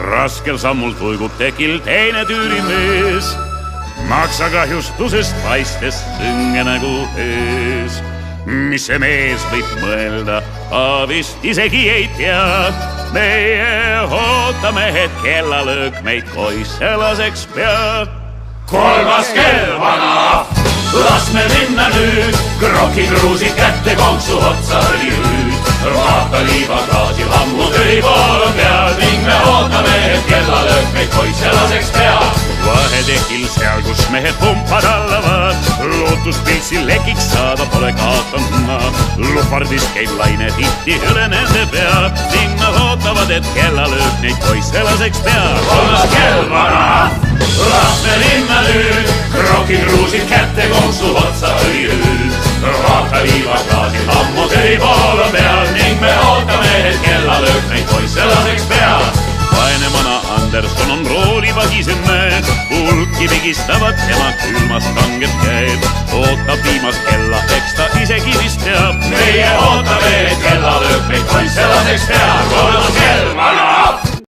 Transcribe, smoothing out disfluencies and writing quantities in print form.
Raskel sammul tuigub tekil teine tüürimees, maksakahjustusest paistes sünge nägu ees. Mis see mees võib mõelda, vist isegi ei tea. Meie ootame, et kellalöök meid koisse laseks pea. Kolmas kell, vana, las me minna nüüd, krokikruusid kätte, konksu otsa õli hüüd. Vaata liivaklaasil ammu töipool on peal ning me ootame, et kellalöök meid koisse laseks pea. Vahetekil seal, kus mehed pumpad allavad, lootuspiltsil lekiks saada pole kaotanud ma. Lupardis käib laine tihti üle nende pea ning nad ootavad, et kellalöök neid poisse laseks pea. Kolmas kell, vana, las me minna nüüd, krokikruusid kätte, konksu otsa õli hüüd. Vaata liivaklaasil ammu töipool on peal ning me ootame, et kellalöök neid poisse laseks pea. Vaene mana Anderson on rooli vagisenne, hulki pigistavad tema külmast kanged käed. Ootab viimast kella, eks ta isegi vist teab. Meie ootame, et kellalöök meid poisse laseks pea.